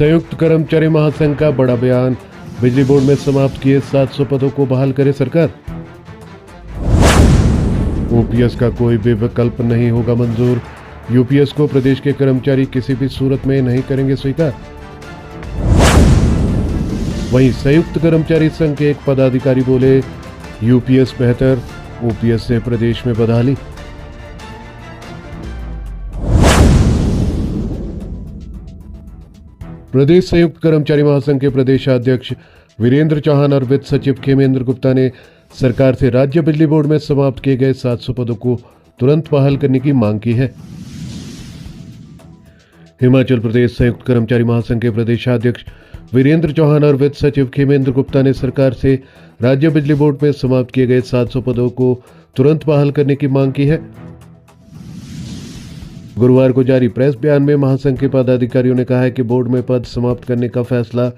संयुक्त कर्मचारी महासंघ का बड़ा बयान, बिजली बोर्ड में समाप्त किए 700 पदों को बहाल करे सरकार। ओपीएस का कोई भी विकल्प नहीं होगा मंजूर, यूपीएस को प्रदेश के कर्मचारी किसी भी सूरत में नहीं करेंगे स्वीकार। वहीं संयुक्त कर्मचारी संघ के एक पदाधिकारी बोले, यूपीएस बेहतर, ओपीएस से प्रदेश में बदहाली। प्रदेश संयुक्त कर्मचारी महासंघ के प्रदेशाध्यक्ष वीरेंद्र चौहान और वित्त सचिव खेमेंद्र गुप्ता ने सरकार से राज्य बिजली बोर्ड में समाप्त किए गए 700 पदों को तुरंत बहाल करने की मांग की है। हिमाचल प्रदेश संयुक्त कर्मचारी महासंघ के प्रदेशाध्यक्ष वीरेंद्र चौहान और वित्त सचिव खेमेंद्र गुप्ता ने सरकार से राज्य बिजली बोर्ड में समाप्त किए गए 700 पदों को तुरंत बहाल करने की मांग की है। गुरुवार को जारी प्रेस बयान में महासंघ के पदाधिकारियों ने कहा है कि बोर्ड में पद समाप्त करने का फैसला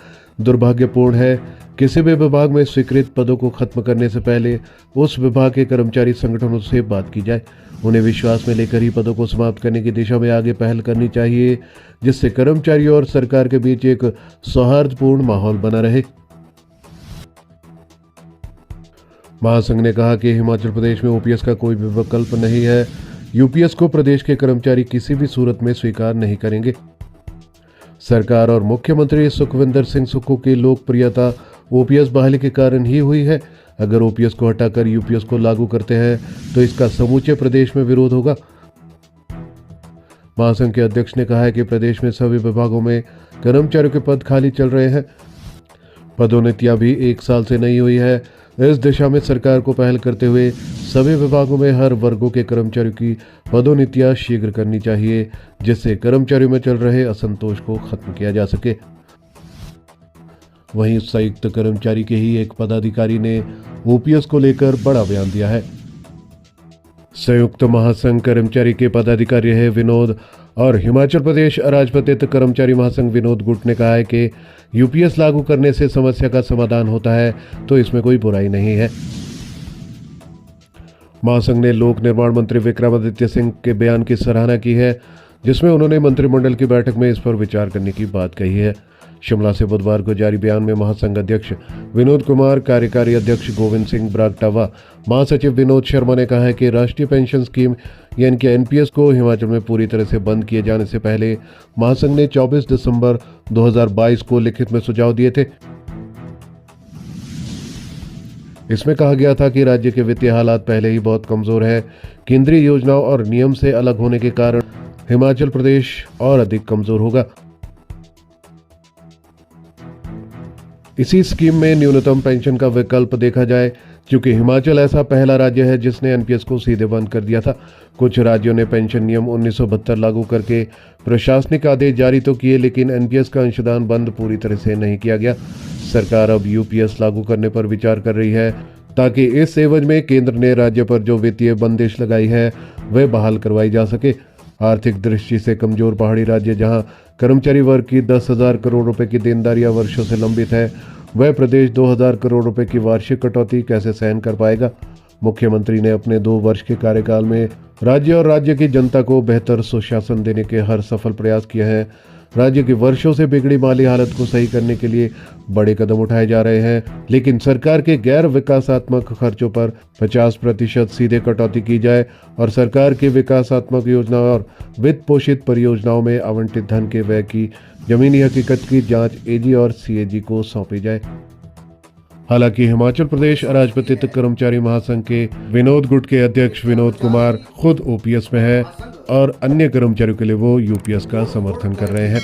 दुर्भाग्यपूर्ण है। किसी भी विभाग में स्वीकृत पदों को खत्म करने से पहले उस विभाग के कर्मचारी संगठनों से बात की जाए। उन्हें विश्वास में लेकर ही पदों को समाप्त करने की दिशा में आगे पहल करनी चाहिए, जिससे कर्मचारियों और सरकार के बीच एक सौहार्दपूर्ण माहौल बना रहे। महासंघ ने कहा कि हिमाचल प्रदेश में ओपीएस का कोई भी विकल्प नहीं है, यूपीएस को प्रदेश के कर्मचारी किसी भी सूरत में स्वीकार नहीं करेंगे। सरकार और मुख्यमंत्री सुखविंदर सिंह सुक्खू की लोकप्रियता ओपीएस बहाली के कारण ही हुई है। अगर ओपीएस को हटाकर यूपीएस को लागू करते हैं तो इसका समूचे प्रदेश में विरोध होगा। महासंघ के अध्यक्ष ने कहा है कि प्रदेश में सभी विभागों में कर्मचारियों के पद खाली चल रहे हैं। पदोन्नतियां भी 1 साल से नहीं हुई है। इस दिशा में सरकार को पहल करते हुए सभी विभागों में हर वर्गों के कर्मचारियों की पदोन्नतियां शीघ्र करनी चाहिए, जिससे कर्मचारियों में चल रहे असंतोष को खत्म किया जा सके। वहीं संयुक्त कर्मचारी के ही एक पदाधिकारी ने ओपीएस को लेकर बड़ा बयान दिया है। संयुक्त महासंघ कर्मचारी के पदाधिकारी है विनोद और हिमाचल प्रदेश अराजपत्रित कर्मचारी महासंघ विनोद गुट ने कहा है कि यूपीएस लागू करने से समस्या का समाधान होता है तो इसमें कोई बुराई नहीं है। महासंघ ने लोक निर्माण मंत्री विक्रमादित्य सिंह के बयान की सराहना की है, जिसमें उन्होंने मंत्रिमंडल की बैठक में इस पर विचार करने की बात कही है। शिमला से बुधवार को जारी बयान में महासंघ अध्यक्ष विनोद कुमार, कार्यकारी अध्यक्ष गोविंद सिंह ब्रागटावा, महासचिव विनोद शर्मा ने कहा है कि राष्ट्रीय पेंशन स्कीम यानी कि एनपीएस को हिमाचल में पूरी तरह से बंद किए जाने से पहले महासंघ ने 24 दिसंबर 2022 को लिखित में सुझाव दिए थे। इसमें कहा गया था कि राज्य के वित्तीय हालात पहले ही बहुत कमजोर है। केंद्रीय योजनाओं और नियम से अलग होने के कारण हिमाचल प्रदेश और अधिक कमजोर होगा। इसी स्कीम में न्यूनतम पेंशन का विकल्प देखा जाए, क्योंकि हिमाचल ऐसा पहला राज्य है जिसने एनपीएस को सीधे बंद कर दिया था। कुछ राज्यों ने पेंशन नियम 1972 लागू करके प्रशासनिक आदेश जारी तो किए, लेकिन एनपीएस का अंशदान बंद पूरी तरह से नहीं किया गया। सरकार अब यूपीएस लागू करने पर विचार कर रही है, ताकि इस एवज में केंद्र ने राज्य पर जो वित्तीय बंदिश लगाई है वह बहाल करवाई जा सके। आर्थिक दृष्टि से कमजोर पहाड़ी राज्य जहां कर्मचारी वर्ग की 10,000 करोड़ रुपए की देनदारियां वर्षों से लंबित है, वह प्रदेश 2,000 करोड़ रुपए की वार्षिक कटौती कैसे सहन कर पाएगा। मुख्यमंत्री ने अपने 2 वर्ष के कार्यकाल में राज्य और राज्य की जनता को बेहतर सुशासन देने के हर सफल प्रयास किए हैं। राज्य की वर्षों से बिगड़ी माली हालत को सही करने के लिए बड़े कदम उठाए जा रहे हैं, लेकिन सरकार के गैर विकासात्मक खर्चों पर 50% सीधे कटौती की जाए और सरकार की विकासात्मक योजनाओं और वित्त पोषित परियोजनाओं में आवंटित धन के व्यय की जमीनी हकीकत की जांच एजी और सीएजी को सौंपी जाए। हालांकि हिमाचल प्रदेश अराजपत्रित कर्मचारी महासंघ के विनोद गुट के अध्यक्ष विनोद कुमार खुद ओपीएस में है और अन्य कर्मचारियों के लिए वो यूपीएस का समर्थन कर रहे हैं।